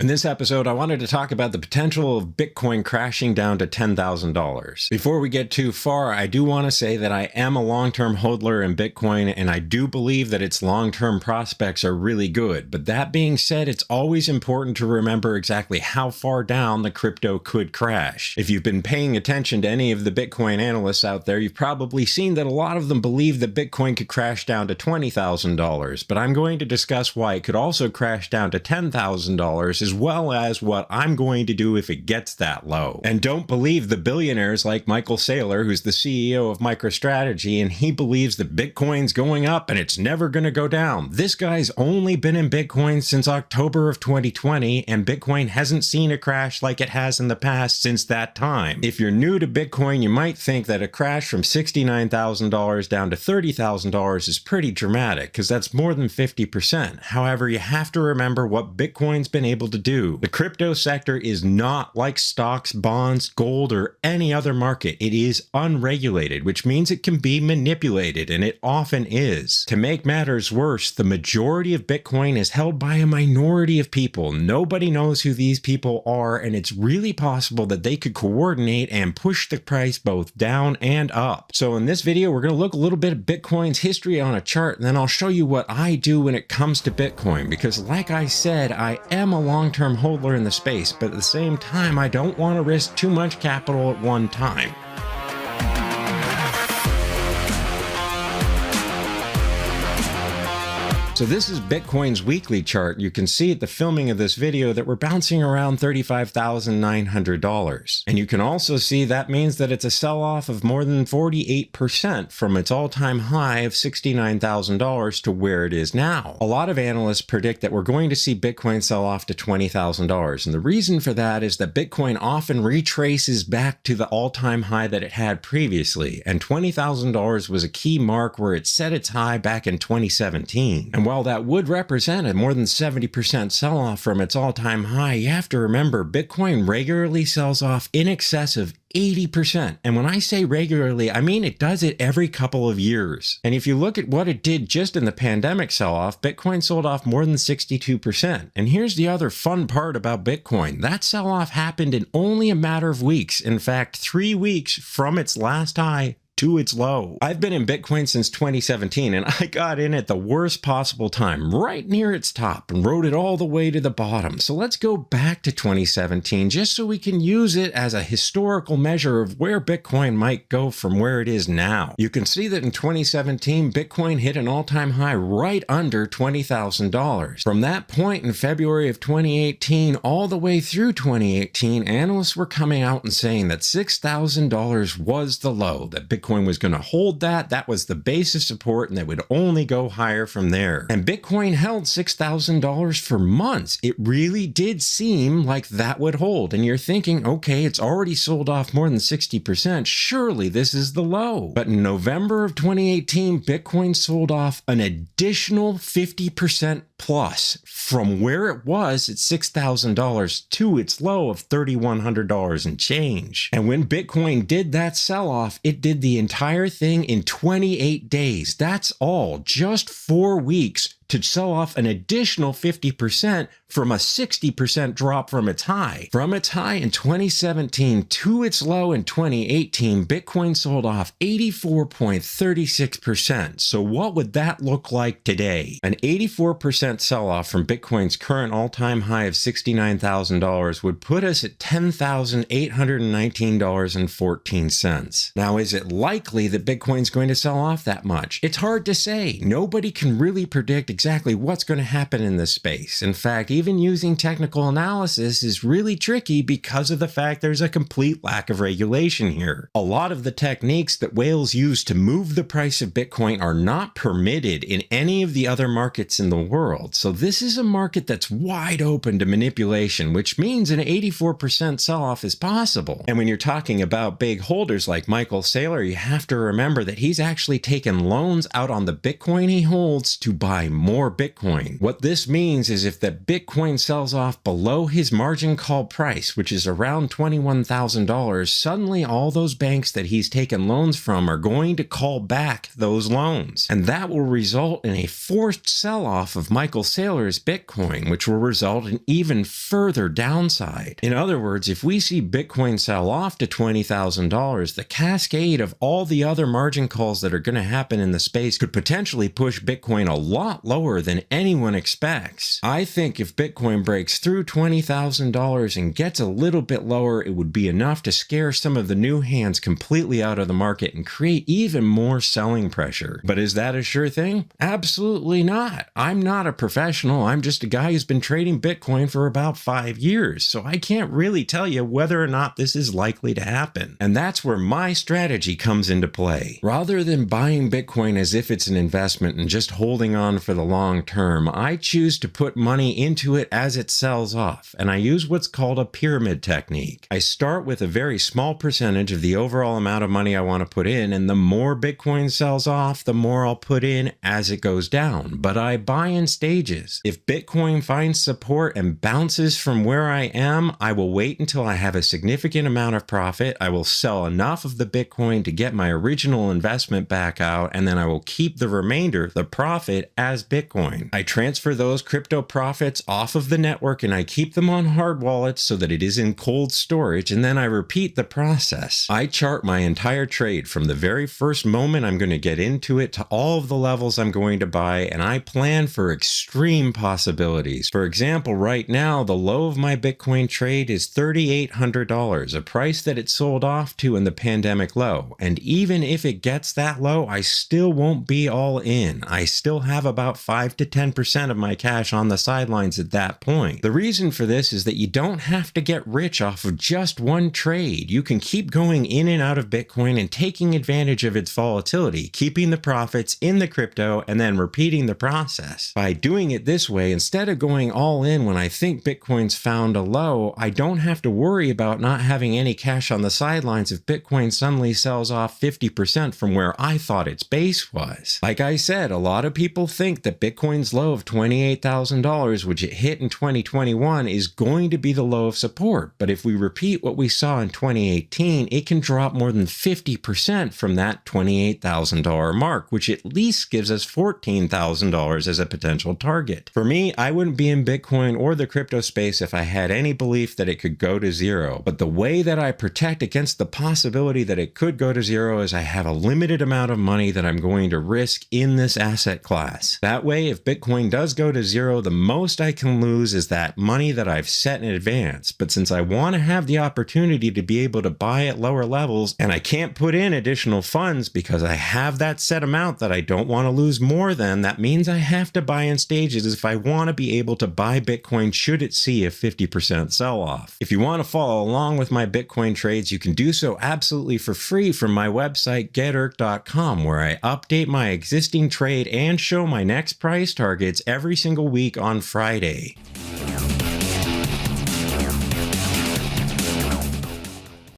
In this episode, I wanted to talk about the potential of Bitcoin crashing down to $10,000. Before we get too far, I do want to say that I am a long-term hodler in Bitcoin, and I do believe that its long-term prospects are really good. But that being said, it's always important to remember exactly how far down the crypto could crash. If you've been paying attention to any of the Bitcoin analysts out there, you've probably seen that a lot of them believe that Bitcoin could crash down to $20,000. But I'm going to discuss why it could also crash down to $10,000 as well as what I'm going to do if it gets that low. And don't believe the billionaires like Michael Saylor, who's the CEO of MicroStrategy, and he believes that Bitcoin's going up and it's never going to go down. This guy's only been in Bitcoin since October of 2020, and Bitcoin hasn't seen a crash like it has in the past since that time. If you're new to Bitcoin, you might think that a crash from $69,000 down to $30,000 is pretty dramatic, because that's more than 50%. However, you have to remember what Bitcoin's been able to do. The crypto sector is not like stocks, bonds, gold, or any other market. It is unregulated, which means it can be manipulated, and it often is. To make matters worse, the majority of Bitcoin is held by a minority of people. Nobody knows who these people are, and it's really possible that they could coordinate and push the price both down and up. So in this video, we're going to look a little bit at Bitcoin's history on a chart, and then I'll show you what I do when it comes to Bitcoin, because like I said, I am a long-term hodler in the space, but at the same time, I don't want to risk too much capital at one time. So this is Bitcoin's weekly chart. You can see at the filming of this video that we're bouncing around $35,900. And you can also see that means that it's a sell-off of more than 48% from its all-time high of $69,000 to where it is now. A lot of analysts predict that we're going to see Bitcoin sell off to $20,000. And the reason for that is that Bitcoin often retraces back to the all-time high that it had previously. And $20,000 was a key mark where it set its high back in 2017. And while that would represent a more than 70% sell-off from its all-time high, you have to remember Bitcoin regularly sells off in excess of 80%. And when I say regularly, I mean it does it every couple of years. And if you look at what it did just in the pandemic sell-off, Bitcoin sold off more than 62%. And here's the other fun part about Bitcoin. That sell-off happened in only a matter of weeks. In fact, 3 weeks from its last high to its low. I've been in Bitcoin since 2017, and I got in at the worst possible time, right near its top, and rode it all the way to the bottom. So let's go back to 2017 just so we can use it as a historical measure of where Bitcoin might go from where it is now. You can see that in 2017, Bitcoin hit an all-time high right under $20,000. From that point in February of 2018 all the way through 2018, analysts were coming out and saying that $6,000 was the low, that Bitcoin was going to hold that was the base of support, and that would only go higher from there. And Bitcoin held $6,000 for months. It really did seem like that would hold. And you're thinking, okay, it's already sold off more than 60%. Surely this is the low. But in November of 2018, Bitcoin sold off an additional 50% plus from where it was at $6,000 to its low of $3,100 and change. And when Bitcoin did that sell-off, it did the entire thing in 28 days. That's all, just 4 weeks to sell off an additional 50% from a 60% drop from its high. From its high in 2017 to its low in 2018, Bitcoin sold off 84.36%. So what would that look like today? An 84% sell-off from Bitcoin's current all-time high of $69,000 would put us at $10,819.14. Now, is it likely that Bitcoin's going to sell off that much? It's hard to say. Nobody can really predict exactly what's going to happen in this space. In fact, even using technical analysis is really tricky because of the fact there's a complete lack of regulation here. A lot of the techniques that whales use to move the price of Bitcoin are not permitted in any of the other markets in the world. So this is a market that's wide open to manipulation, which means an 84% sell-off is possible. And when you're talking about big holders like Michael Saylor, you have to remember that he's actually taken loans out on the Bitcoin he holds to buy more more Bitcoin. What this means is if the Bitcoin sells off below his margin call price, which is around $21,000, suddenly all those banks that he's taken loans from are going to call back those loans. And that will result in a forced sell-off of Michael Saylor's Bitcoin, which will result in even further downside. In other words, if we see Bitcoin sell off to $20,000, the cascade of all the other margin calls that are going to happen in the space could potentially push Bitcoin a lot lower than anyone expects. I think if Bitcoin breaks through $20,000 and gets a little bit lower, it would be enough to scare some of the new hands completely out of the market and create even more selling pressure. But is that a sure thing? Absolutely not. I'm not a professional. I'm just a guy who's been trading Bitcoin for about 5 years, so I can't really tell you whether or not this is likely to happen. And that's where my strategy comes into play. Rather than buying Bitcoin as if it's an investment and just holding on for the long term, I choose to put money into it as it sells off, and I use what's called a pyramid technique. I start with a very small percentage of the overall amount of money I want to put in, and the more Bitcoin sells off, the more I'll put in as it goes down. But I buy in stages. If Bitcoin finds support and bounces from where I am, I will wait until I have a significant amount of profit. I will sell enough of the Bitcoin to get my original investment back out, and then I will keep the remainder, the profit, as Bitcoin. I transfer those crypto profits off of the network and I keep them on hard wallets so that it is in cold storage, and then I repeat the process. I chart my entire trade from the very first moment I'm going to get into it to all of the levels I'm going to buy, and I plan for extreme possibilities. For example, right now, the low of my Bitcoin trade is $3,800, a price that it sold off to in the pandemic low. And even if it gets that low, I still won't be all in. I still have about 5 to 10% of my cash on the sidelines at that point. The reason for this is that you don't have to get rich off of just one trade. You can keep going in and out of Bitcoin and taking advantage of its volatility, keeping the profits in the crypto, and then repeating the process. By doing it this way, instead of going all in when I think Bitcoin's found a low, I don't have to worry about not having any cash on the sidelines if Bitcoin suddenly sells off 50% from where I thought its base was. Like I said, a lot of people think that Bitcoin's low of $28,000, which it hit in 2021, is going to be the low of support. But if we repeat what we saw in 2018, it can drop more than 50% from that $28,000 mark, which at least gives us $14,000 as a potential target. For me, I wouldn't be in Bitcoin or the crypto space if I had any belief that it could go to zero. But the way that I protect against the possibility that it could go to zero is I have a limited amount of money that I'm going to risk in this asset class. That way, if Bitcoin does go to zero, the most I can lose is that money that I've set in advance. But since I want to have the opportunity to be able to buy at lower levels, and I can't put in additional funds because I have that set amount that I don't want to lose more than, that means I have to buy in stages if I want to be able to buy Bitcoin should it see a 50% sell-off. If you want to follow along with my Bitcoin trades, you can do so absolutely for free from my website getirk.com, where I update my existing trade and show my next price targets every single week on Friday.